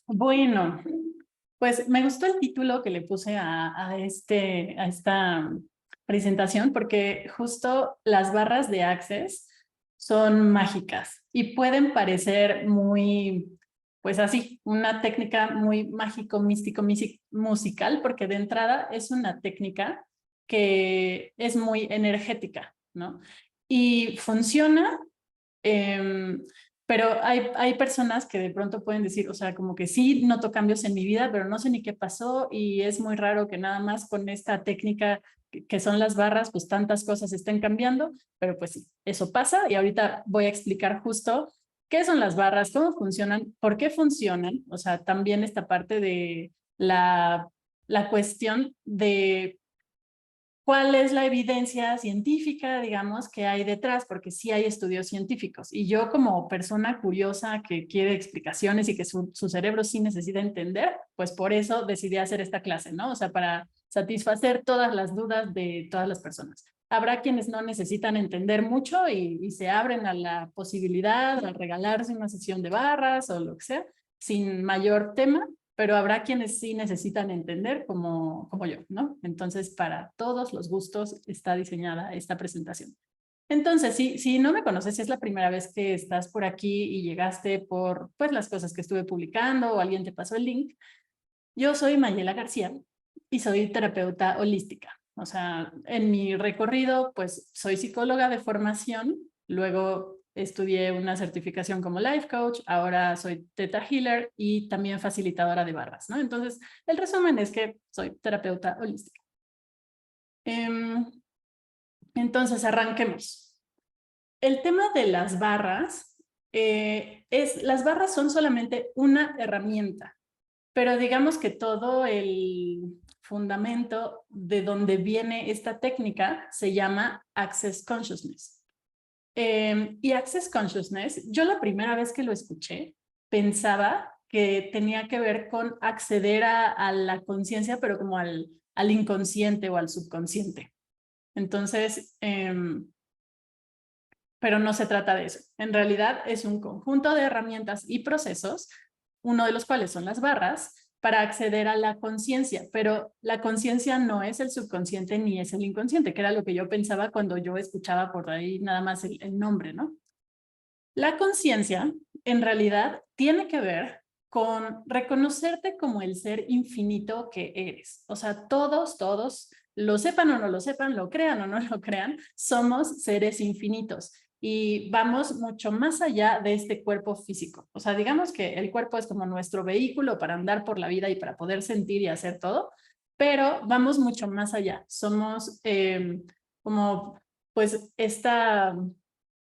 Bueno, pues me gustó el título que le puse a esta presentación porque justo las barras de Access son mágicas y pueden parecer muy, pues así, una técnica muy mágico, místico, musical, porque de entrada es una técnica que es muy energética, ¿no? Y funciona. Pero hay personas que de pronto pueden decir, o sea, como que sí noto cambios en mi vida, pero no sé ni qué pasó y es muy raro que nada más con esta técnica que son las barras, pues tantas cosas estén cambiando, pero pues sí, eso pasa y ahorita voy a explicar justo qué son las barras, cómo funcionan, por qué funcionan, o sea, también esta parte de la cuestión de cuál es la evidencia científica, digamos, que hay detrás, porque sí hay estudios científicos. Y yo como persona curiosa que quiere explicaciones y que su cerebro sí necesita entender, pues por eso decidí hacer esta clase, ¿no? O sea, para satisfacer todas las dudas de todas las personas. Habrá quienes no necesitan entender mucho y se abren a la posibilidad, a regalarse una sesión de barras o lo que sea, sin mayor tema, pero habrá quienes sí necesitan entender como yo, ¿no? Entonces, para todos los gustos está diseñada esta presentación. Entonces, si no me conoces, si es la primera vez que estás por aquí y llegaste por pues, las cosas que estuve publicando o alguien te pasó el link, yo soy Mayela García y soy terapeuta holística. O sea, en mi recorrido, pues soy psicóloga de formación, luego estudié una certificación como life coach, ahora soy Theta Healer y también facilitadora de barras, ¿no? Entonces, el resumen es que soy terapeuta holística. Entonces, arranquemos. El tema de las barras las barras son solamente una herramienta, pero digamos que todo el fundamento de donde viene esta técnica se llama Access Consciousness. Y Access Consciousness, yo la primera vez que lo escuché, pensaba que tenía que ver con acceder a la conciencia, pero como al inconsciente o al subconsciente. Entonces, pero no se trata de eso. En realidad es un conjunto de herramientas y procesos, uno de los cuales son las barras, para acceder a la conciencia, pero la conciencia no es el subconsciente ni es el inconsciente, que era lo que yo pensaba cuando yo escuchaba por ahí nada más el nombre, ¿no? La conciencia en realidad tiene que ver con reconocerte como el ser infinito que eres. O sea, todos, lo sepan o no lo sepan, lo crean o no lo crean, somos seres infinitos y vamos mucho más allá de este cuerpo físico. O sea, digamos que el cuerpo es como nuestro vehículo para andar por la vida y para poder sentir y hacer todo, pero vamos mucho más allá. Somos como, pues, esta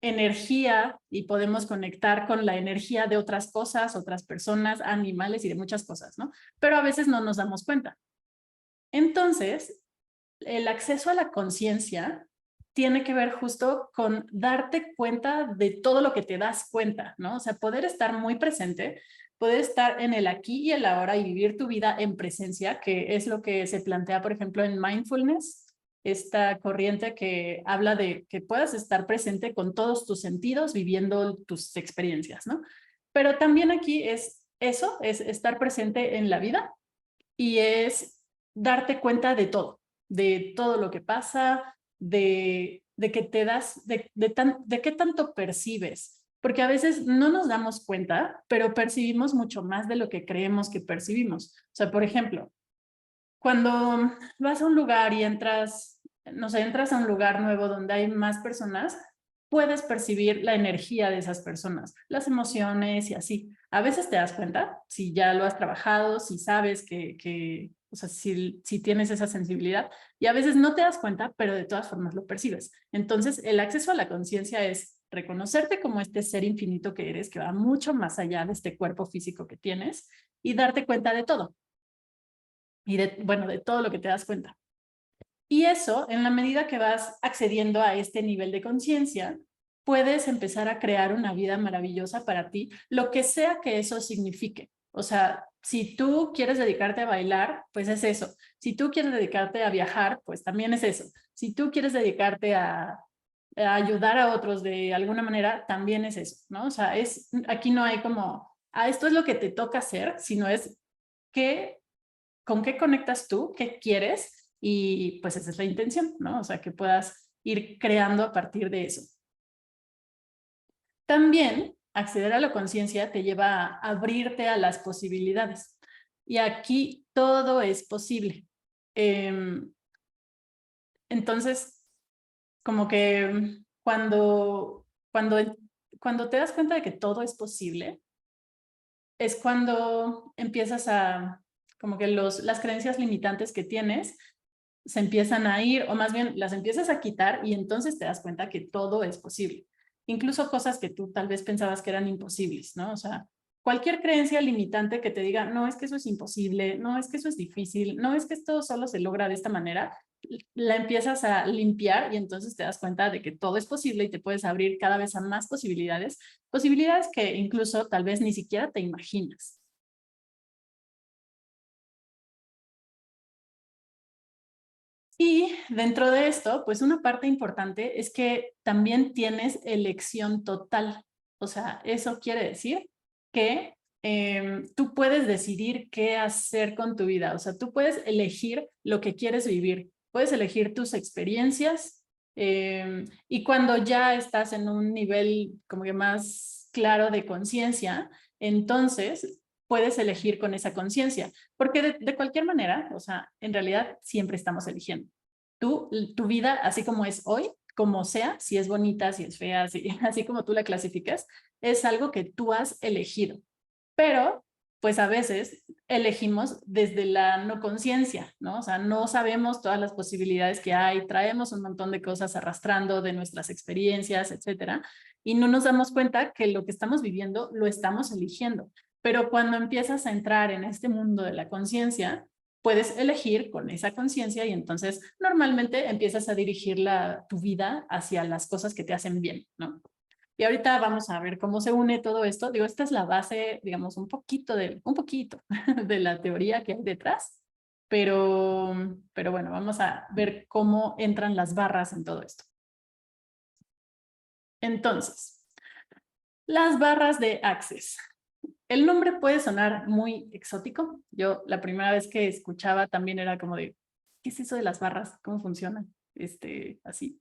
energía y podemos conectar con la energía de otras cosas, otras personas, animales y de muchas cosas, ¿no? Pero a veces no nos damos cuenta. Entonces, el acceso a la conciencia tiene que ver justo con darte cuenta de todo lo que te das cuenta, ¿no? O sea, poder estar muy presente, poder estar en el aquí y el ahora y vivir tu vida en presencia, que es lo que se plantea, por ejemplo, en mindfulness, esta corriente que habla de que puedas estar presente con todos tus sentidos, viviendo tus experiencias, ¿no? Pero también aquí es eso, es estar presente en la vida y es darte cuenta de todo lo que pasa, de que te das, de qué tanto percibes, porque a veces no nos damos cuenta, pero percibimos mucho más de lo que creemos que percibimos. O sea, por ejemplo, cuando vas a un lugar y entras, no sé, entras a un lugar nuevo donde hay más personas, puedes percibir la energía de esas personas, las emociones y así. A veces te das cuenta, si ya lo has trabajado, si sabes o sea, si tienes esa sensibilidad, y a veces no te das cuenta, pero de todas formas lo percibes. Entonces, el acceso a la conciencia es reconocerte como este ser infinito que eres, que va mucho más allá de este cuerpo físico que tienes, y darte cuenta de todo y bueno, de todo lo que te das cuenta. Y eso, en la medida que vas accediendo a este nivel de conciencia, puedes empezar a crear una vida maravillosa para ti, lo que sea que eso signifique. O sea, si tú quieres dedicarte a bailar, pues es eso. Si tú quieres dedicarte a viajar, pues también es eso. Si tú quieres dedicarte a ayudar a otros de alguna manera, también es eso, ¿no? O sea, aquí no hay como esto es lo que te toca hacer, sino es con qué conectas tú, qué quieres, y pues esa es la intención, ¿no? O sea, que puedas ir creando a partir de eso. También acceder a la conciencia te lleva a abrirte a las posibilidades. Y aquí todo es posible. Entonces, como que cuando te das cuenta de que todo es posible, es cuando empiezas como que las creencias limitantes que tienes se empiezan a ir, o más bien las empiezas a quitar y entonces te das cuenta que todo es posible. Incluso cosas que tú tal vez pensabas que eran imposibles, ¿no? O sea, cualquier creencia limitante que te diga, no, es que eso es imposible, no, es que eso es difícil, no, es que esto solo se logra de esta manera, la empiezas a limpiar y entonces te das cuenta de que todo es posible y te puedes abrir cada vez a más posibilidades, posibilidades que incluso tal vez ni siquiera te imaginas. Y dentro de esto, pues una parte importante es que también tienes elección total. O sea, eso quiere decir que tú puedes decidir qué hacer con tu vida. O sea, tú puedes elegir lo que quieres vivir. Puedes elegir tus experiencias y cuando ya estás en un nivel como que más claro de conciencia, entonces puedes elegir con esa conciencia. Porque de cualquier manera, o sea, en realidad siempre estamos eligiendo. Tu vida, así como es hoy, como sea, si es bonita, si es fea, así como tú la clasificas, es algo que tú has elegido. Pero, pues a veces elegimos desde la no conciencia, ¿no? O sea, no sabemos todas las posibilidades que hay, traemos un montón de cosas arrastrando de nuestras experiencias, etcétera, y no nos damos cuenta que lo que estamos viviendo lo estamos eligiendo. Pero cuando empiezas a entrar en este mundo de la conciencia, puedes elegir con esa conciencia y entonces normalmente empiezas a dirigir tu vida hacia las cosas que te hacen bien, ¿no? Y ahorita vamos a ver cómo se une todo esto. Digo, esta es la base, digamos, un poquito de la teoría que hay detrás, pero bueno, vamos a ver cómo entran las barras en todo esto. Entonces, las barras de Access. El nombre puede sonar muy exótico. Yo la primera vez que escuchaba también era como de, ¿qué es eso de las barras? ¿Cómo funcionan? Así.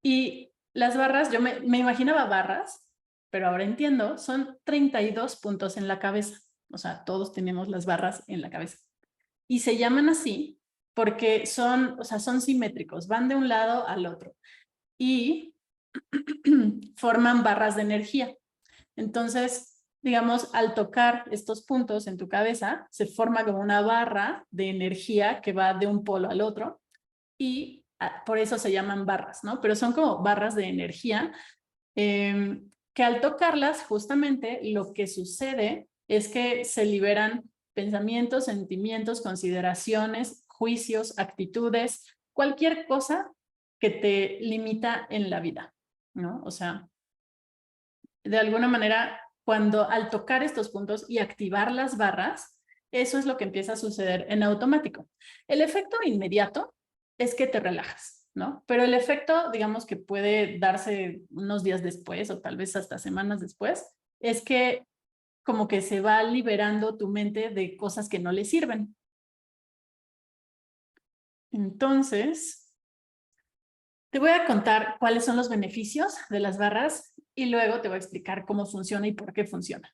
Y las barras, yo me imaginaba barras, pero ahora entiendo, son 32 puntos en la cabeza. O sea, todos tenemos las barras en la cabeza. Y se llaman así porque son simétricos, van de un lado al otro. Y forman barras de energía. Entonces, digamos, al tocar estos puntos en tu cabeza, se forma como una barra de energía que va de un polo al otro y por eso se llaman barras, ¿no? Pero son como barras de energía que al tocarlas, justamente lo que sucede es que se liberan pensamientos, sentimientos, consideraciones, juicios, actitudes, cualquier cosa que te limita en la vida, ¿no? O sea, de alguna manera, cuando al tocar estos puntos y activar las barras, eso es lo que empieza a suceder en automático. El efecto inmediato es que te relajas, ¿no? Pero el efecto, digamos que puede darse unos días después o tal vez hasta semanas después, es que como que se va liberando tu mente de cosas que no le sirven. Entonces, te voy a contar cuáles son los beneficios de las barras y luego te voy a explicar cómo funciona y por qué funciona.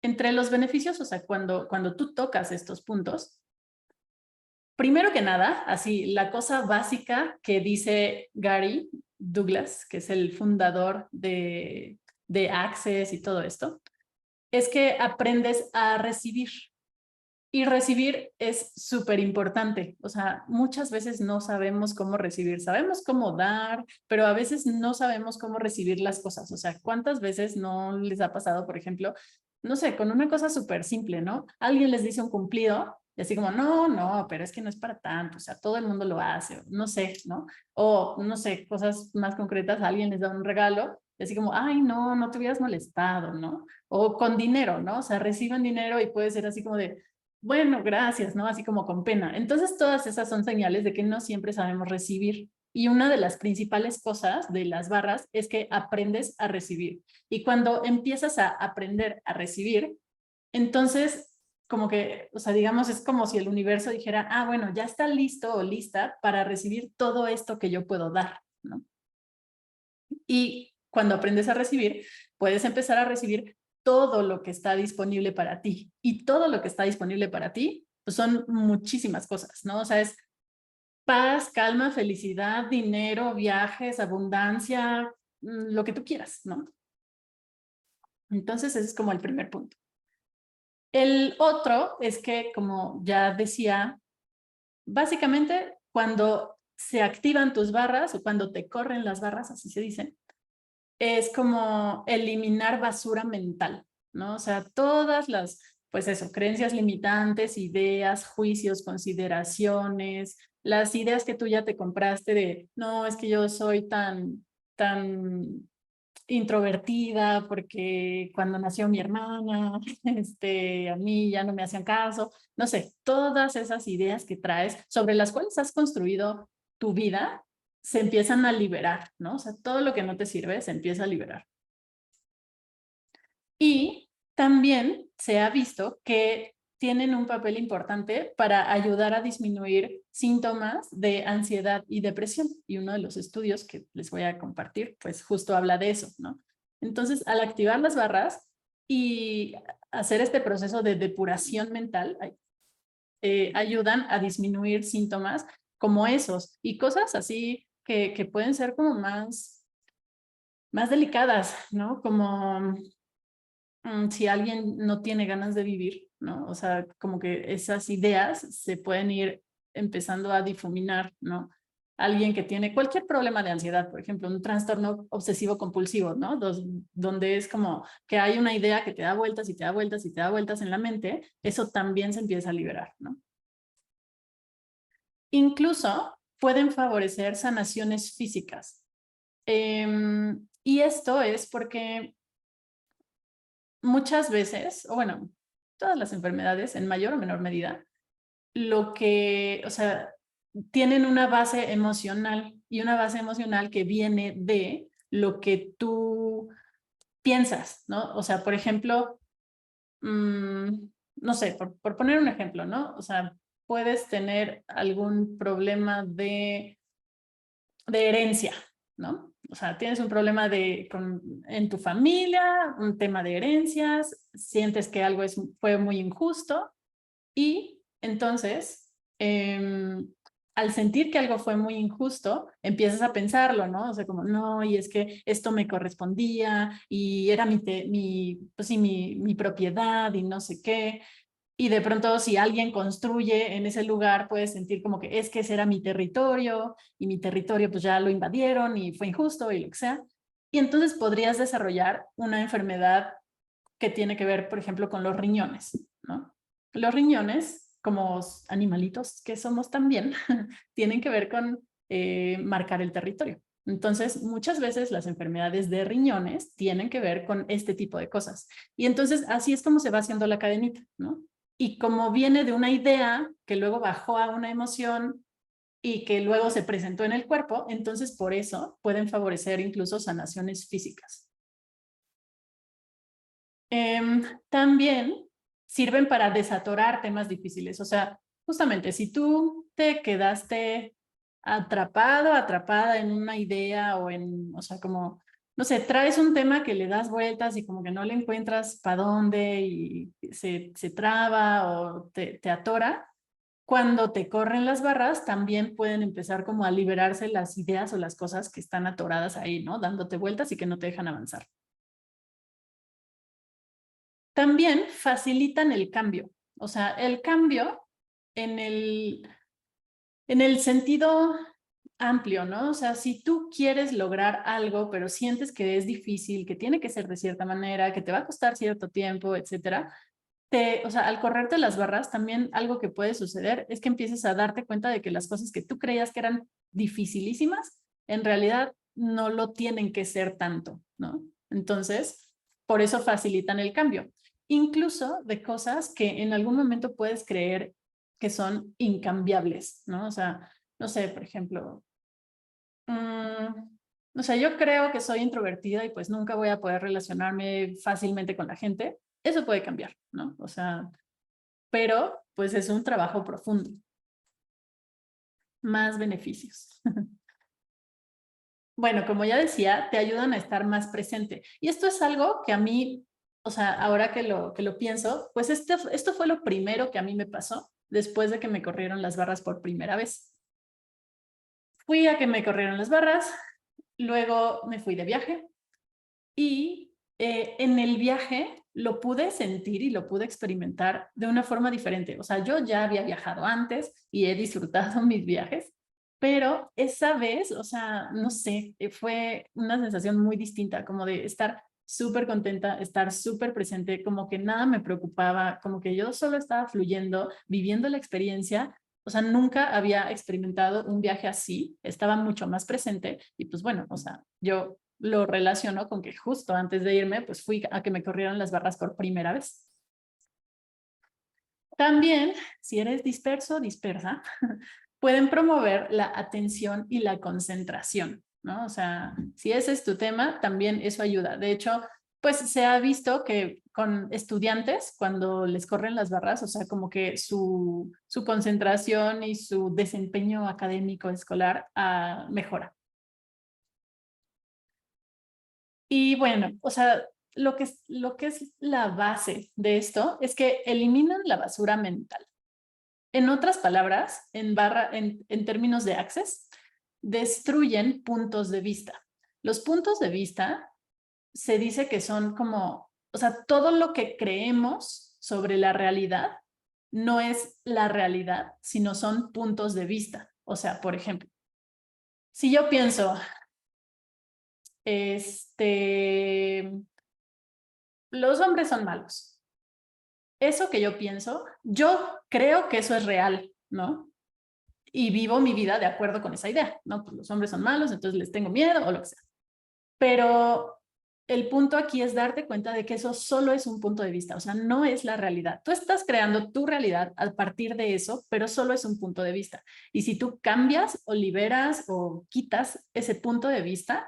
Entre los beneficios, o sea, cuando tú tocas estos puntos, primero que nada, así, la cosa básica que dice Gary Douglas, que es el fundador de Access y todo esto, es que aprendes a recibir. Y recibir es súper importante. O sea, muchas veces no sabemos cómo recibir. Sabemos cómo dar, pero a veces no sabemos cómo recibir las cosas. O sea, ¿cuántas veces no les ha pasado, por ejemplo, no sé, con una cosa súper simple, ¿no? Alguien les dice un cumplido y así como, no, pero es que no es para tanto. O sea, todo el mundo lo hace. No sé, ¿no? O, no sé, cosas más concretas, alguien les da un regalo y así como, ay, no te hubieras molestado, ¿no? O con dinero, ¿no? O sea, reciben dinero y puede ser así como de, bueno, gracias, ¿no? Así como con pena. Entonces, todas esas son señales de que no siempre sabemos recibir Y una de las principales cosas de las barras es que aprendes a recibir. Y cuando empiezas a aprender a recibir, entonces como que, o sea, digamos, es como si el universo dijera, ah, bueno, ya está listo o lista para recibir todo esto que yo puedo dar, ¿no? Y cuando aprendes a recibir, puedes empezar a recibir todo lo que está disponible para ti. Y todo lo que está disponible para ti, pues son muchísimas cosas, ¿no? O sea, es paz, calma, felicidad, dinero, viajes, abundancia, lo que tú quieras, ¿no? Entonces, ese es como el primer punto. El otro es que, como ya decía, básicamente cuando se activan tus barras o cuando te corren las barras, así se dice, es como eliminar basura mental, ¿no? O sea, todas las, pues eso, creencias limitantes, ideas, juicios, consideraciones, las ideas que tú ya te compraste de, no, es que yo soy tan introvertida porque cuando nació mi hermana, a mí ya no me hacían caso, no sé, todas esas ideas que traes sobre las cuales has construido tu vida se empiezan a liberar, ¿no? O sea, todo lo que no te sirve se empieza a liberar. Y también se ha visto que tienen un papel importante para ayudar a disminuir síntomas de ansiedad y depresión. Y uno de los estudios que les voy a compartir, pues justo habla de eso, ¿no? Entonces, al activar las barras y hacer este proceso de depuración mental, ayudan a disminuir síntomas como esos y cosas así que pueden ser como más delicadas, ¿no? Como si alguien no tiene ganas de vivir, ¿no? O sea, como que esas ideas se pueden ir empezando a difuminar, ¿no? Alguien que tiene cualquier problema de ansiedad, por ejemplo, un trastorno obsesivo compulsivo, ¿no? Donde es como que hay una idea que te da vueltas y te da vueltas y te da vueltas en la mente, eso también se empieza a liberar, ¿no? Incluso pueden favorecer sanaciones físicas. Y esto es porque muchas veces, o bueno, todas las enfermedades en mayor o menor medida, lo que, o sea, tienen una base emocional y una base emocional que viene de lo que tú piensas, ¿no? O sea, por ejemplo, no sé, por poner un ejemplo, ¿no? O sea, puedes tener algún problema de herencia, ¿no? O sea, tienes un problema en tu familia, un tema de herencias, sientes que algo fue muy injusto y entonces, al sentir que algo fue muy injusto, empiezas a pensarlo, ¿no? O sea, como, no, y es que esto me correspondía y era pues sí, mi propiedad y no sé qué. Y de pronto si alguien construye en ese lugar, puedes sentir como que es que ese era mi territorio y mi territorio pues ya lo invadieron y fue injusto y lo que sea. Y entonces podrías desarrollar una enfermedad que tiene que ver, por ejemplo, con los riñones, ¿no? Los riñones, como animalitos que somos también, tienen que ver con marcar el territorio. Entonces, muchas veces las enfermedades de riñones tienen que ver con este tipo de cosas. Y entonces, así es como se va haciendo la cadenita, ¿no? Y como viene de una idea que luego bajó a una emoción y que luego se presentó en el cuerpo, entonces por eso pueden favorecer incluso sanaciones físicas. También sirven para desatorar temas difíciles. O sea, justamente si tú te quedaste atrapado, atrapada en una idea o sea, como, no sé, traes un tema que le das vueltas y como que no le encuentras para dónde y se traba o te atora, cuando te corren las barras también pueden empezar como a liberarse las ideas o las cosas que están atoradas ahí, ¿no? Dándote vueltas y que no te dejan avanzar. También facilitan el cambio. O sea, el cambio en en el sentido amplio, ¿no? O sea, si tú quieres lograr algo, pero sientes que es difícil, que tiene que ser de cierta manera, que te va a costar cierto tiempo, etcétera, o sea, al correrte las barras, también algo que puede suceder es que empieces a darte cuenta de que las cosas que tú creías que eran dificilísimas, en realidad no lo tienen que ser tanto, ¿no? Entonces, por eso facilitan el cambio. Incluso de cosas que en algún momento puedes creer que son incambiables, ¿no? O sea, no sé, por ejemplo, O sea, yo creo que soy introvertida y pues nunca voy a poder relacionarme fácilmente con la gente. Eso puede cambiar, ¿no? O sea, pero pues es un trabajo profundo. Más beneficios. Bueno, como ya decía, te ayudan a estar más presente. Y esto es algo que a mí, o sea, ahora que lo pienso, pues esto fue lo primero que a mí me pasó después de que me corrieron las barras por primera vez. Fui a que me corrieron las barras, luego me fui de viaje y en el viaje lo pude sentir y lo pude experimentar de una forma diferente. O sea, yo ya había viajado antes y he disfrutado mis viajes, pero esa vez, o sea, no sé, fue una sensación muy distinta, como de estar súper contenta, estar súper presente, como que nada me preocupaba, como que yo solo estaba fluyendo, viviendo la experiencia. O sea, nunca había experimentado un viaje así, estaba mucho más presente y pues bueno, o sea, yo lo relaciono con que justo antes de irme, pues fui a que me corrieron las barras por primera vez. También, si eres disperso o dispersa, pueden promover la atención y la concentración, ¿no? O sea, si ese es tu tema, también eso ayuda. De hecho, pues se ha visto que con estudiantes, cuando les corren las barras, o sea, como que su concentración y su desempeño académico escolar mejora. Y bueno, o sea, lo que es la base de esto es que eliminan la basura mental. En otras palabras, en términos de Access, destruyen puntos de vista. Los puntos de vista se dice que son como, o sea, todo lo que creemos sobre la realidad no es la realidad, sino son puntos de vista. O sea, por ejemplo, si yo pienso, los hombres son malos. Eso que yo pienso, yo creo que eso es real, ¿no? Y vivo mi vida de acuerdo con esa idea, ¿no? Pues los hombres son malos, entonces les tengo miedo o lo que sea. Pero el punto aquí es darte cuenta de que eso solo es un punto de vista, o sea, no es la realidad. Tú estás creando tu realidad a partir de eso, pero solo es un punto de vista. Y si tú cambias o liberas o quitas ese punto de vista,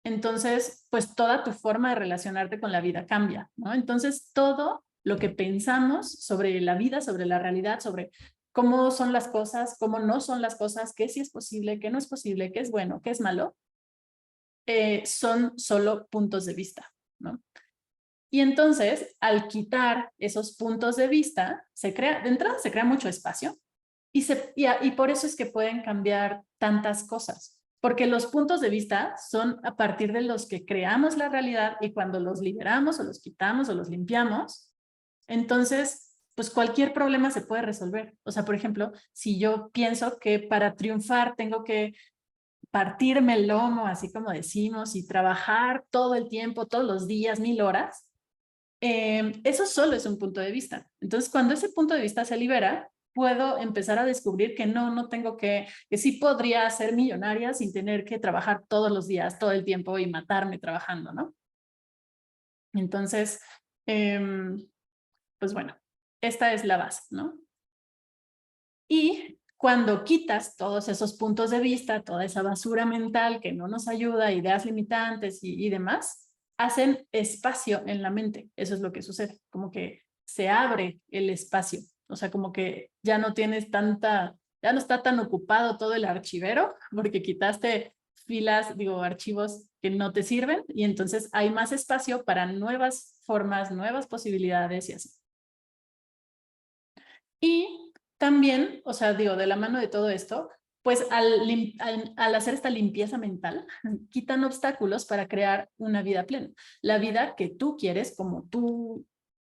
entonces, pues toda tu forma de relacionarte con la vida cambia, ¿no? Entonces, todo lo que pensamos sobre la vida, sobre la realidad, sobre cómo son las cosas, cómo no son las cosas, qué sí es posible, qué no es posible, qué es bueno, qué es malo, son solo puntos de vista, ¿no? Y entonces, al quitar esos puntos de vista, de entrada se crea mucho espacio y por eso es que pueden cambiar tantas cosas, porque los puntos de vista son a partir de los que creamos la realidad y cuando los liberamos o los quitamos o los limpiamos, entonces, pues cualquier problema se puede resolver. O sea, por ejemplo, si yo pienso que para triunfar tengo que partirme el lomo, así como decimos, y trabajar todo el tiempo, todos los días, 1000 horas, eso solo es un punto de vista. Entonces, cuando ese punto de vista se libera, puedo empezar a descubrir que no tengo que sí podría ser millonaria sin tener que trabajar todos los días, todo el tiempo y matarme trabajando, ¿no? Entonces, pues bueno, esta es la base, ¿no? Y cuando quitas todos esos puntos de vista, toda esa basura mental que no nos ayuda, ideas limitantes y demás, hacen espacio en la mente. Eso es lo que sucede, como que se abre el espacio. O sea, como que ya no tienes ya no está tan ocupado todo el archivero porque quitaste filas, digo, archivos que no te sirven y entonces hay más espacio para nuevas formas, nuevas posibilidades y así. Y también, o sea, digo, de la mano de todo esto, pues al hacer esta limpieza mental, quitan obstáculos para crear una vida plena, la vida que tú quieres como tú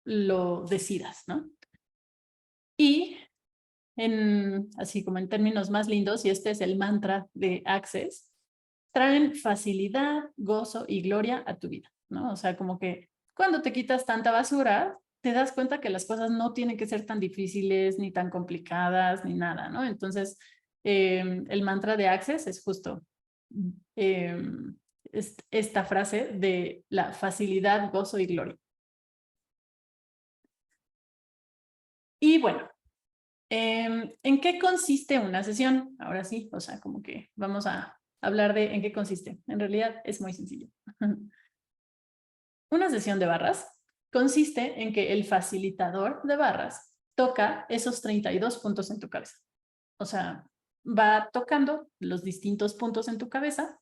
lo decidas, ¿no? Y así como en términos más lindos, y este es el mantra de Access, traen facilidad, gozo y gloria a tu vida, ¿no? O sea, como que cuando te quitas tanta basura, te das cuenta que las cosas no tienen que ser tan difíciles, ni tan complicadas, ni nada, ¿no? Entonces, el mantra de Access es justo eh, esta frase de la facilidad, gozo y gloria. Y bueno, ¿en qué consiste una sesión? Ahora sí, o sea, como que vamos a hablar de en qué consiste. En realidad es muy sencillo. Una sesión de barras consiste en que el facilitador de barras toca esos 32 puntos en tu cabeza. O sea, va tocando los distintos puntos en tu cabeza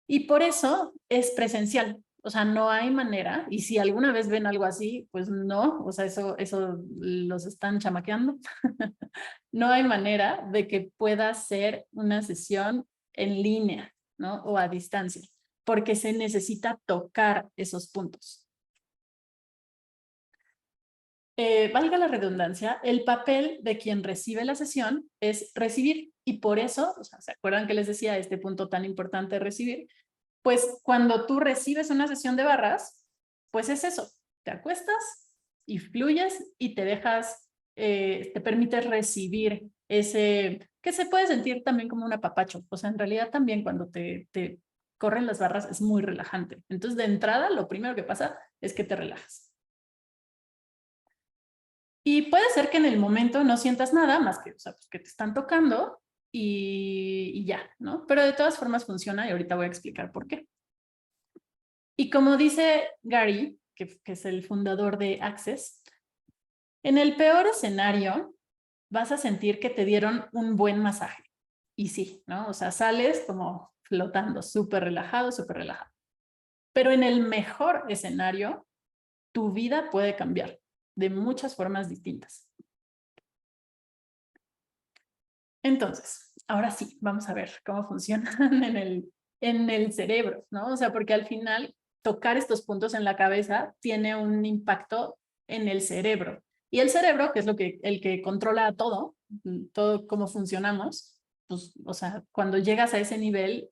y por eso es presencial. O sea, no hay manera, y si alguna vez ven algo así, pues no, o sea, eso los están chamaqueando. No hay manera de que pueda ser una sesión en línea, ¿no? O a distancia, porque se necesita tocar esos puntos. Valga la redundancia, el papel de quien recibe la sesión es recibir y por eso, o sea, ¿se acuerdan que les decía este punto tan importante de recibir? Pues cuando tú recibes una sesión de barras, pues es eso, te acuestas y fluyes y te dejas, te permites recibir ese, que se puede sentir también como un apapacho, o sea, en realidad también cuando te corren las barras es muy relajante. Entonces, de entrada, lo primero que pasa es que te relajas. Y puede ser que en el momento no sientas nada más que, o sea, pues que te están tocando y ya, ¿no? Pero de todas formas funciona y ahorita voy a explicar por qué. Y como dice Gary, que es el fundador de Access, en el peor escenario vas a sentir que te dieron un buen masaje. Y sí, ¿no? O sea, sales como flotando, súper relajado, súper relajado. Pero en el mejor escenario, tu vida puede cambiar de muchas formas distintas. Entonces, ahora sí, vamos a ver cómo funcionan en el cerebro, ¿no? O sea, porque al final tocar estos puntos en la cabeza tiene un impacto en el cerebro. Y el cerebro, que es el que controla todo cómo funcionamos, pues, o sea, cuando llegas a ese nivel,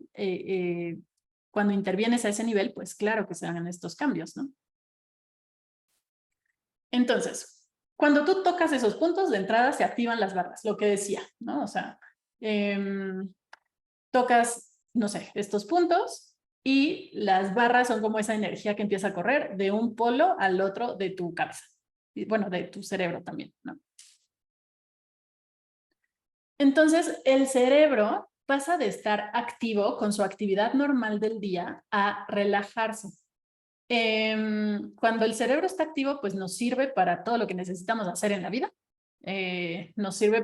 cuando intervienes a ese nivel, pues claro que se hagan estos cambios, ¿no? Entonces, cuando tú tocas esos puntos, de entrada se activan las barras, lo que decía, ¿no? O sea, tocas, no sé, estos puntos y las barras son como esa energía que empieza a correr de un polo al otro de tu cabeza. Y bueno, de tu cerebro también, ¿no? Entonces, el cerebro pasa de estar activo con su actividad normal del día a relajarse. Cuando el cerebro está activo, pues nos sirve para todo lo que necesitamos hacer en la vida. Nos sirve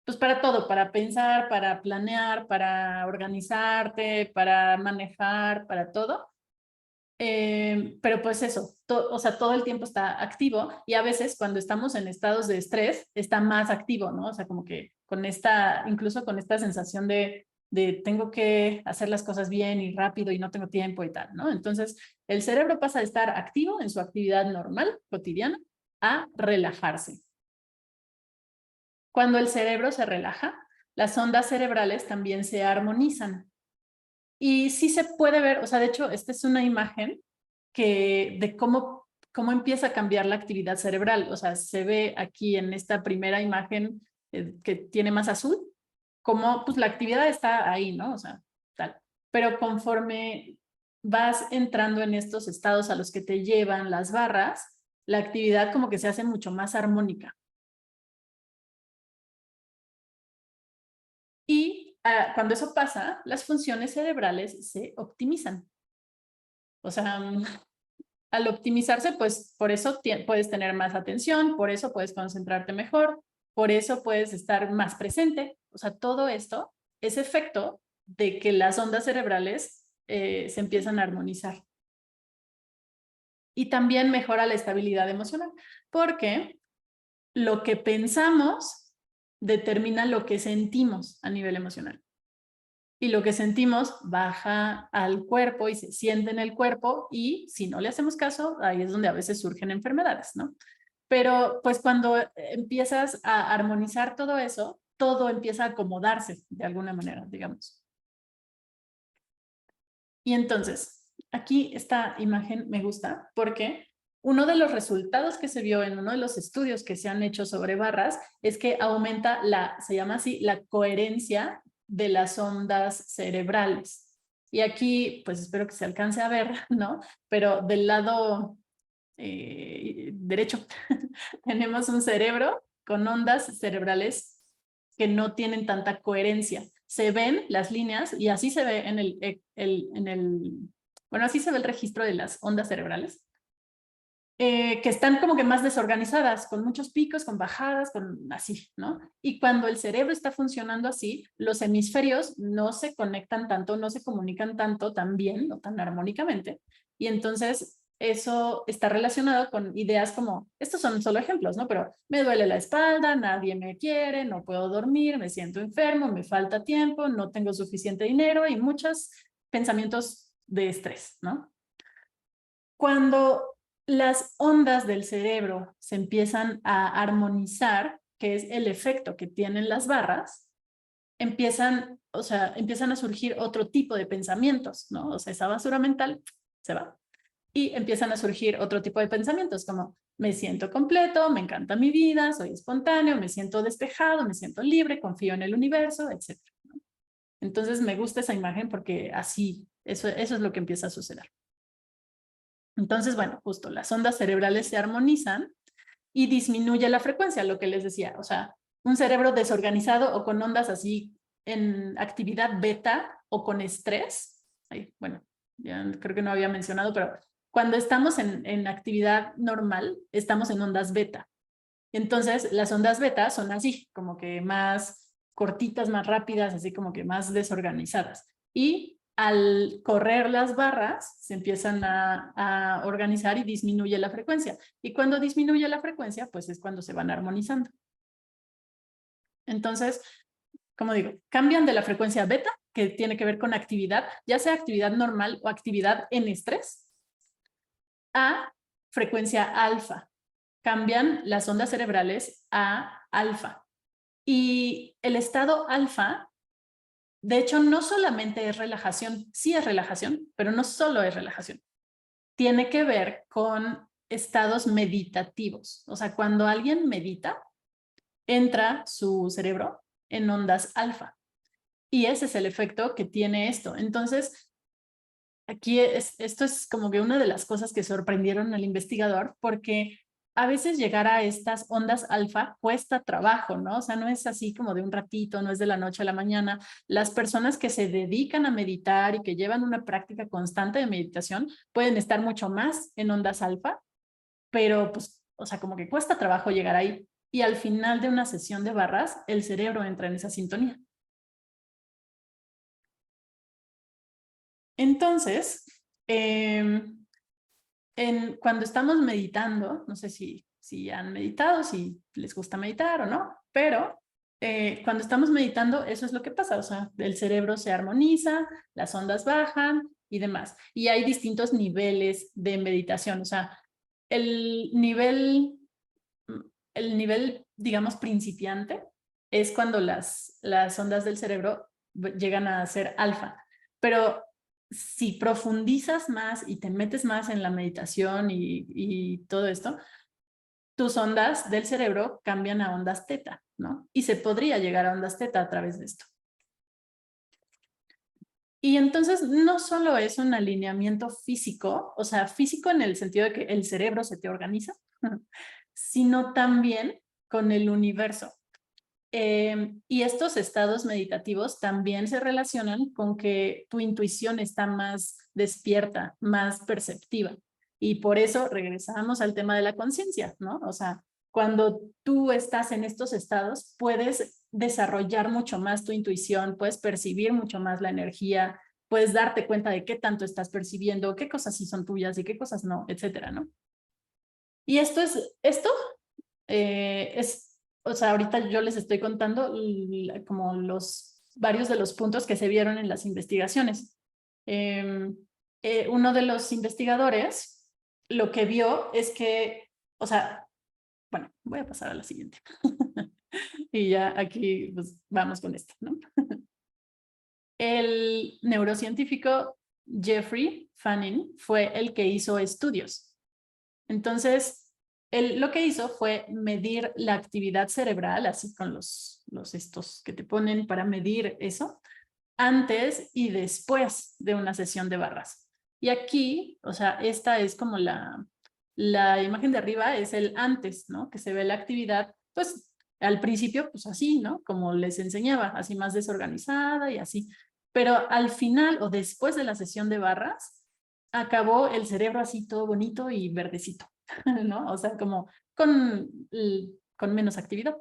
pues para todo, para pensar, para planear, para organizarte, para manejar, para todo. Pero pues eso, o sea, todo el tiempo está activo y a veces cuando estamos en estados de estrés está más activo, ¿no? O sea, como que incluso con esta sensación de tengo que hacer las cosas bien y rápido y no tengo tiempo y tal, ¿no? Entonces, el cerebro pasa de estar activo en su actividad normal, cotidiana, a relajarse. Cuando el cerebro se relaja, las ondas cerebrales también se armonizan. Y sí se puede ver, o sea, de hecho, esta es una imagen de cómo empieza a cambiar la actividad cerebral. O sea, se ve aquí en esta primera imagen que tiene más azul, como pues la actividad está ahí, ¿no? O sea, tal. Pero conforme vas entrando en estos estados a los que te llevan las barras, la actividad como que se hace mucho más armónica. Y cuando eso pasa, las funciones cerebrales se optimizan. O sea, al optimizarse, pues por eso puedes tener más atención, por eso puedes concentrarte mejor, por eso puedes estar más presente. O sea, todo esto es efecto de que las ondas cerebrales se empiezan a armonizar. Y también mejora la estabilidad emocional, porque lo que pensamos determina lo que sentimos a nivel emocional. Y lo que sentimos baja al cuerpo y se siente en el cuerpo y si no le hacemos caso, ahí es donde a veces surgen enfermedades, ¿no? Pero pues cuando empiezas a armonizar todo eso, todo empieza a acomodarse de alguna manera, digamos. Y entonces, aquí esta imagen me gusta porque uno de los resultados que se vio en uno de los estudios que se han hecho sobre barras es que aumenta se llama así, la coherencia de las ondas cerebrales. Y aquí, pues espero que se alcance a ver, ¿no? Pero del lado derecho tenemos un cerebro con ondas cerebrales que no tienen tanta coherencia, se ven las líneas y así se ve bueno, así se ve el registro de las ondas cerebrales, que están como que más desorganizadas, con muchos picos, con bajadas, con así, ¿no? Y cuando el cerebro está funcionando así, los hemisferios no se conectan tanto, no se comunican tanto, tan bien o tan armónicamente. Y entonces eso está relacionado con ideas como, estos son solo ejemplos, ¿no? Pero me duele la espalda, nadie me quiere, no puedo dormir, me siento enfermo, me falta tiempo, no tengo suficiente dinero y muchos pensamientos de estrés, ¿no? Cuando las ondas del cerebro se empiezan a armonizar, que es el efecto que tienen las barras, empiezan a surgir otro tipo de pensamientos, ¿no? O sea, esa basura mental se va. Y empiezan a surgir otro tipo de pensamientos, como me siento completo, me encanta mi vida, soy espontáneo, me siento despejado, me siento libre, confío en el universo, etc. Entonces me gusta esa imagen porque así, eso es lo que empieza a suceder. Entonces, bueno, justo las ondas cerebrales se armonizan y disminuye la frecuencia, lo que les decía. O sea, un cerebro desorganizado o con ondas así en actividad beta o con estrés. Bueno, ya creo que no había mencionado, pero cuando estamos en actividad normal, estamos en ondas beta. Entonces, las ondas beta son así, como que más cortitas, más rápidas, así como que más desorganizadas. Y al correr las barras, se empiezan a organizar y disminuye la frecuencia. Y cuando disminuye la frecuencia, pues es cuando se van armonizando. Entonces, como digo, cambian de la frecuencia beta, que tiene que ver con actividad, ya sea actividad normal o actividad en estrés, a frecuencia alfa. Cambian las ondas cerebrales a alfa. Y el estado alfa, de hecho, no solamente es relajación, sí es relajación, pero no solo es relajación. Tiene que ver con estados meditativos. O sea, cuando alguien medita, entra su cerebro en ondas alfa. Y ese es el efecto que tiene esto. Entonces, aquí esto es como que una de las cosas que sorprendieron al investigador, porque a veces llegar a estas ondas alfa cuesta trabajo, ¿no? O sea, no es así como de un ratito, no es de la noche a la mañana. Las personas que se dedican a meditar y que llevan una práctica constante de meditación pueden estar mucho más en ondas alfa, pero pues, o sea, como que cuesta trabajo llegar ahí. Y al final de una sesión de barras, el cerebro entra en esa sintonía. Entonces, cuando estamos meditando, no sé si han meditado, si les gusta meditar o no, pero cuando estamos meditando, eso es lo que pasa, o sea, el cerebro se armoniza, las ondas bajan y demás. Y hay distintos niveles de meditación, o sea, el nivel, digamos, principiante es cuando las ondas del cerebro llegan a ser alfa, pero si profundizas más y te metes más en la meditación y todo esto, tus ondas del cerebro cambian a ondas teta, ¿no? Y se podría llegar a ondas teta a través de esto. Y entonces no solo es un alineamiento físico, o sea, físico en el sentido de que el cerebro se te organiza, sino también con el universo. Y estos estados meditativos también se relacionan con que tu intuición está más despierta, más perceptiva. Y por eso regresamos al tema de la conciencia, ¿no? O sea, cuando tú estás en estos estados, puedes desarrollar mucho más tu intuición, puedes percibir mucho más la energía, puedes darte cuenta de qué tanto estás percibiendo, qué cosas sí son tuyas y qué cosas no, etcétera, ¿no? Y esto o sea, ahorita yo les estoy contando como varios de los puntos que se vieron en las investigaciones. Uno de los investigadores lo que vio es que, o sea, bueno, voy a pasar a la siguiente. Y ya aquí pues, vamos con esto, ¿no? El neurocientífico Jeffrey Fanning fue el que hizo estudios. Entonces, él lo que hizo fue medir la actividad cerebral, así con los estos que te ponen para medir eso, antes y después de una sesión de barras. Y aquí, o sea, esta es como la imagen de arriba, es el antes, ¿no? Que se ve la actividad, pues al principio, pues así, ¿no? Como les enseñaba, así más desorganizada y así. Pero al final o después de la sesión de barras, acabó el cerebro así todo bonito y verdecito, ¿no? O sea, como con menos actividad.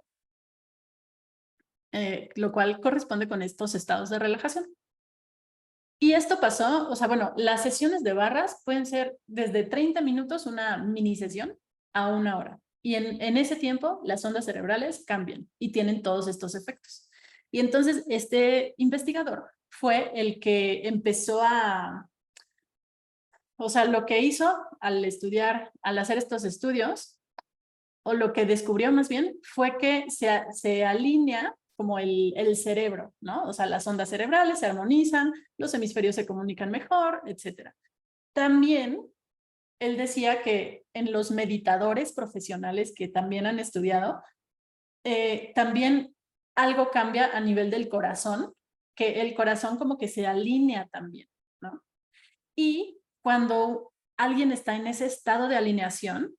Lo cual corresponde con estos estados de relajación. Y esto pasó, o sea, bueno, las sesiones de barras pueden ser desde 30 minutos, una mini sesión, a 1 hora. Y en ese tiempo, las ondas cerebrales cambian y tienen todos estos efectos. Y entonces, este investigador fue el que empezó o sea, lo que hizo al estudiar, al hacer estos estudios, o lo que descubrió más bien, fue que se alinea como el cerebro, ¿no? O sea, las ondas cerebrales se armonizan, los hemisferios se comunican mejor, etc. También él decía que en los meditadores profesionales que también han estudiado, también algo cambia a nivel del corazón, que el corazón como que se alinea también, ¿no? Y cuando alguien está en ese estado de alineación,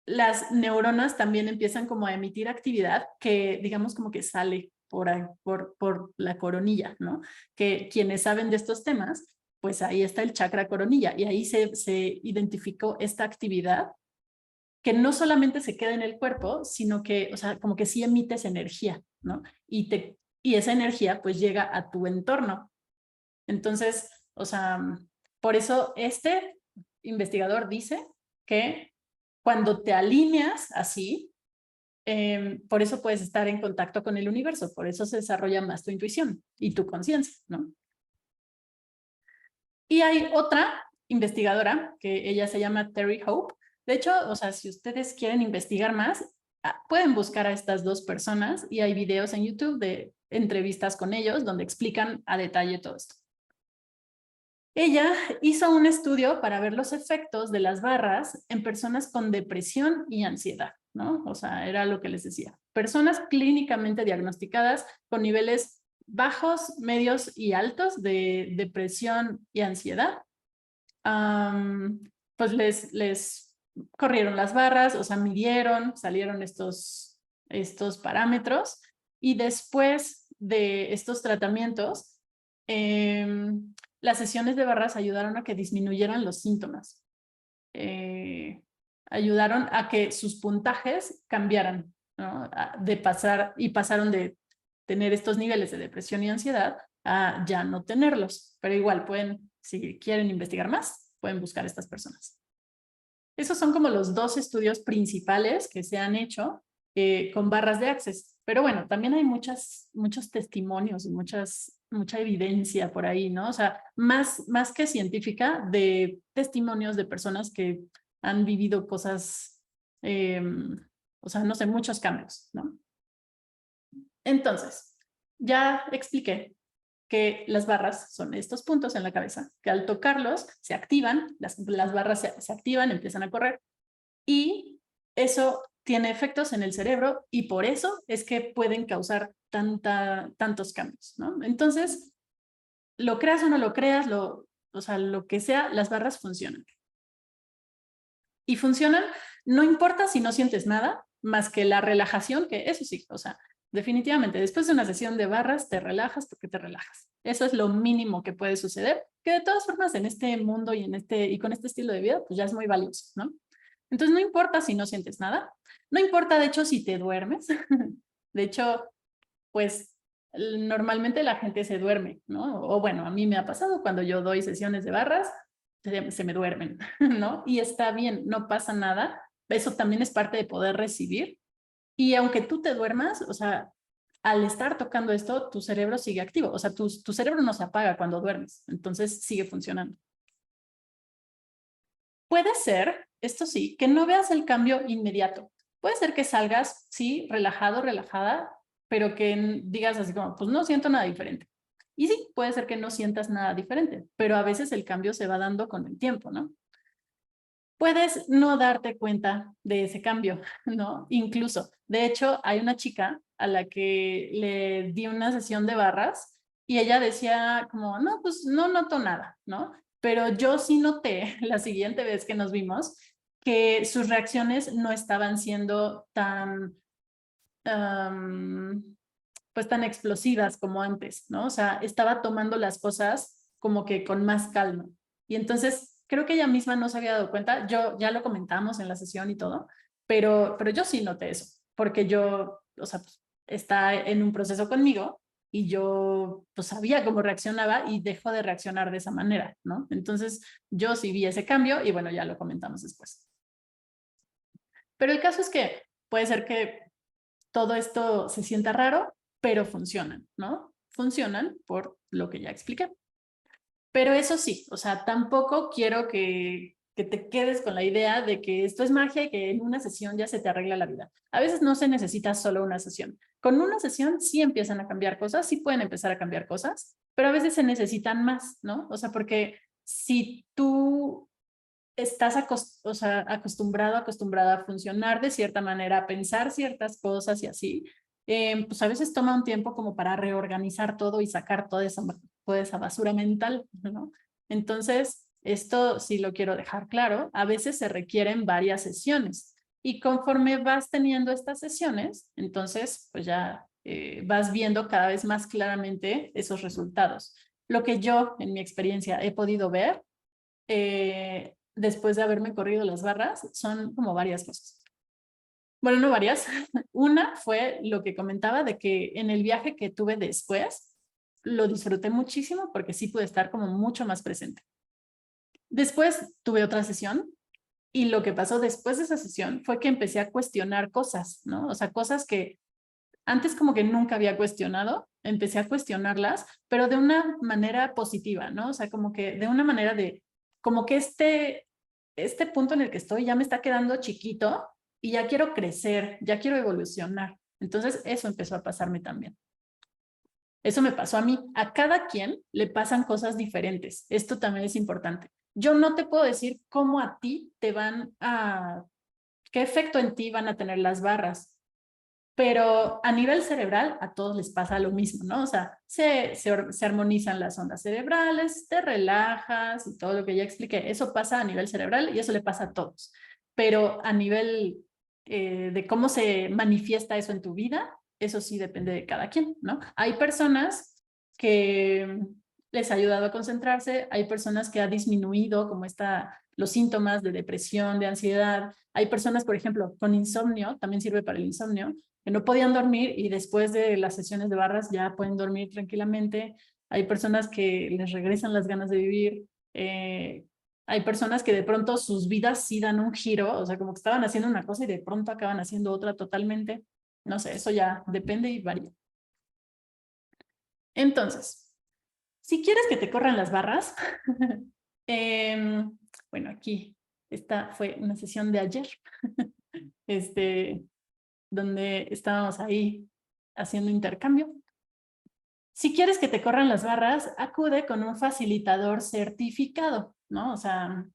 las neuronas también empiezan como a emitir actividad que digamos como que sale por la coronilla, ¿no? Que quienes saben de estos temas, pues ahí está el chakra coronilla y ahí se identificó esta actividad que no solamente se queda en el cuerpo, sino que, o sea, como que sí emites energía, ¿no? Y esa energía pues llega a tu entorno. Entonces, o sea, por eso este investigador dice que cuando te alineas así, por eso puedes estar en contacto con el universo, por eso se desarrolla más tu intuición y tu conciencia, ¿no? Y hay otra investigadora que ella se llama Terry Hope. De hecho, o sea, si ustedes quieren investigar más, pueden buscar a estas dos personas y hay videos en YouTube de entrevistas con ellos donde explican a detalle todo esto. Ella hizo un estudio para ver los efectos de las barras en personas con depresión y ansiedad, ¿no? O sea, era lo que les decía. Personas clínicamente diagnosticadas con niveles bajos, medios y altos de depresión y ansiedad. Pues les corrieron las barras, o sea, midieron, salieron estos parámetros y después de estos tratamientos, las sesiones de barras ayudaron a que disminuyeran los síntomas. Ayudaron a que sus puntajes cambiaran, ¿no? Pasaron de tener estos niveles de depresión y ansiedad a ya no tenerlos. Pero igual pueden, si quieren investigar más, pueden buscar a estas personas. Esos son como los dos estudios principales que se han hecho con barras de Access. Pero bueno, también hay muchos testimonios, mucha evidencia por ahí, ¿no? O sea, más que científica, de testimonios de personas que han vivido cosas, o sea, no sé, muchos cambios, ¿no? Entonces, ya expliqué que las barras son estos puntos en la cabeza, que al tocarlos se activan, las barras se activan, empiezan a correr, y eso tiene efectos en el cerebro y por eso es que pueden causar tantos cambios, ¿no? Entonces, lo creas o no lo creas, o sea, lo que sea, las barras funcionan. Y funcionan, no importa si no sientes nada, más que la relajación, que eso sí, o sea, definitivamente, después de una sesión de barras, te relajas porque te relajas. Eso es lo mínimo que puede suceder, que de todas formas en este mundo y con este estilo de vida, pues ya es muy valioso, ¿no? Entonces no importa si no sientes nada, no importa de hecho si te duermes, de hecho, pues normalmente la gente se duerme, ¿no? O bueno, a mí me ha pasado cuando yo doy sesiones de barras, se me duermen, ¿no? Y está bien, no pasa nada, eso también es parte de poder recibir. Y aunque tú te duermas, o sea, al estar tocando esto, tu cerebro sigue activo, o sea, tu cerebro no se apaga cuando duermes, entonces sigue funcionando. Puede ser, esto sí, que no veas el cambio inmediato. Puede ser que salgas, sí, relajado, relajada, pero que digas así como, pues no siento nada diferente. Y sí, puede ser que no sientas nada diferente, pero a veces el cambio se va dando con el tiempo, ¿no? Puedes no darte cuenta de ese cambio, ¿no? Incluso, de hecho, hay una chica a la que le di una sesión de barras y ella decía como, no, pues no noto nada, ¿no? Pero yo sí noté la siguiente vez que nos vimos que sus reacciones no estaban siendo tan, pues tan explosivas como antes, ¿no? O sea, estaba tomando las cosas como que con más calma. Y entonces creo que ella misma no se había dado cuenta. Yo ya lo comentamos en la sesión y todo, pero yo sí noté eso, porque yo, o sea, pues, está en un proceso conmigo y yo pues sabía cómo reaccionaba y dejó de reaccionar de esa manera, ¿no? Entonces yo sí vi ese cambio y bueno, ya lo comentamos después. Pero el caso es que puede ser que todo esto se sienta raro, pero funcionan, ¿no? Funcionan por lo que ya expliqué. Pero eso sí, o sea, tampoco quiero que te quedes con la idea de que esto es magia y que en una sesión ya se te arregla la vida. A veces no se necesita solo una sesión. Con una sesión sí empiezan a cambiar cosas, sí pueden empezar a cambiar cosas, pero a veces se necesitan más, ¿no? O sea, porque si tú estás o sea, acostumbrada a funcionar de cierta manera, a pensar ciertas cosas y así, pues a veces toma un tiempo como para reorganizar todo y sacar toda esa basura mental, ¿no? Entonces, esto sí lo quiero dejar claro, a veces se requieren varias sesiones y conforme vas teniendo estas sesiones, entonces pues ya vas viendo cada vez más claramente esos resultados. Lo que yo, en mi experiencia, he podido ver después de haberme corrido las barras, son como varias cosas. Bueno, no varias. Una fue lo que comentaba de que en el viaje que tuve después, lo disfruté muchísimo porque sí pude estar como mucho más presente. Después tuve otra sesión y lo que pasó después de esa sesión fue que empecé a cuestionar cosas, ¿no? O sea, cosas que antes como que nunca había cuestionado, empecé a cuestionarlas, pero de una manera positiva, ¿no? O sea, como que de una manera de, como que este punto en el que estoy ya me está quedando chiquito y ya quiero crecer, ya quiero evolucionar. Entonces eso empezó a pasarme también. Eso me pasó a mí. A cada quien le pasan cosas diferentes. Esto también es importante. Yo no te puedo decir cómo a ti te van a, qué efecto en ti van a tener las barras, pero a nivel cerebral a todos les pasa lo mismo, ¿no? O sea, se armonizan las ondas cerebrales, te relajas y todo lo que ya expliqué. Eso pasa a nivel cerebral y eso le pasa a todos. Pero a nivel de cómo se manifiesta eso en tu vida, eso sí depende de cada quien, ¿no? Hay personas que les ha ayudado a concentrarse, hay personas que ha disminuido como los síntomas de depresión, de ansiedad. Hay personas, por ejemplo, con insomnio, también sirve para el insomnio, que no podían dormir y después de las sesiones de barras ya pueden dormir tranquilamente. Hay personas que les regresan las ganas de vivir. Hay personas que de pronto sus vidas sí dan un giro, o sea, como que estaban haciendo una cosa y de pronto acaban haciendo otra totalmente. No sé, eso ya depende y varía. Entonces, si quieres que te corran las barras, bueno, aquí, esta fue una sesión de ayer, donde estábamos ahí haciendo intercambio. Si quieres que te corran las barras, acude con un facilitador certificado, ¿no? O sea,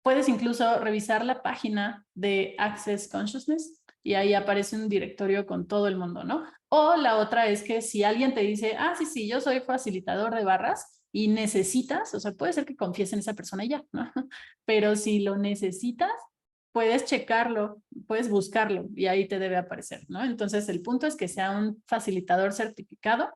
puedes incluso revisar la página de Access Consciousness y ahí aparece un directorio con todo el mundo, ¿no? O la otra es que si alguien te dice, ah, sí, sí, yo soy facilitador de barras y necesitas, o sea, puede ser que confíes en esa persona y ya, ¿no? Pero si lo necesitas, puedes checarlo, puedes buscarlo y ahí te debe aparecer, ¿no? Entonces, el punto es que sea un facilitador certificado.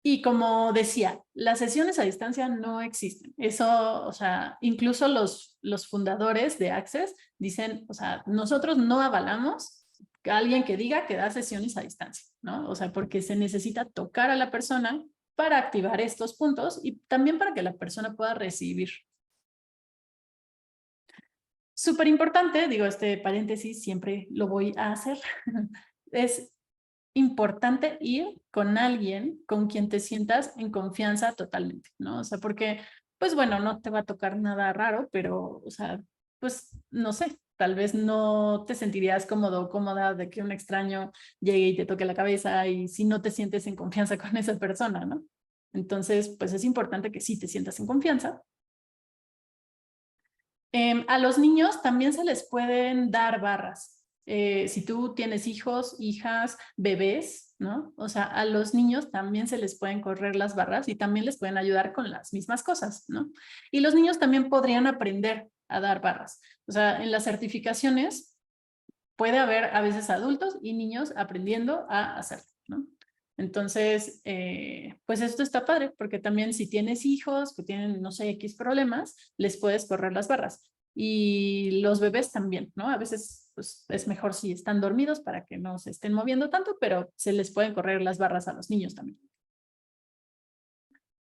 Y como decía, las sesiones a distancia no existen. Eso, o sea, incluso los fundadores de Access dicen, o sea, nosotros no avalamos a alguien que diga que da sesiones a distancia, ¿no? O sea, porque se necesita tocar a la persona para activar estos puntos y también para que la persona pueda recibir. Súper importante, digo, este paréntesis siempre lo voy a hacer, es importante ir con alguien con quien te sientas en confianza totalmente, ¿no? O sea, porque, pues bueno, no te va a tocar nada raro, pero, o sea, pues no sé, tal vez no te sentirías cómodo o cómoda de que un extraño llegue y te toque la cabeza y si no te sientes en confianza con esa persona, ¿no? Entonces, pues es importante que sí te sientas en confianza. A los niños también se les pueden dar barras. Si tú tienes hijos, hijas, bebés, ¿no? O sea, a los niños también se les pueden correr las barras y también les pueden ayudar con las mismas cosas, ¿no? Y los niños también podrían aprender a dar barras. O sea, en las certificaciones puede haber a veces adultos y niños aprendiendo a hacerlo, ¿no? Entonces, pues esto está padre, porque también si tienes hijos que tienen, no sé, X problemas, les puedes correr las barras. Y los bebés también, ¿no? A veces pues, es mejor si están dormidos para que no se estén moviendo tanto, pero se les pueden correr las barras a los niños también.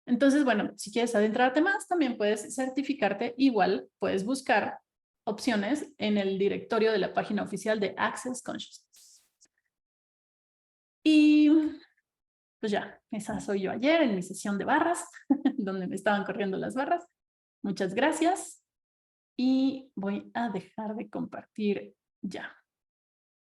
Entonces, bueno, si quieres adentrarte más, también puedes certificarte. Igual puedes buscar opciones en el directorio de la página oficial de Access Consciousness. Y pues ya, esa soy yo ayer en mi sesión de barras, donde me estaban corriendo las barras. Muchas gracias y voy a dejar de compartir ya.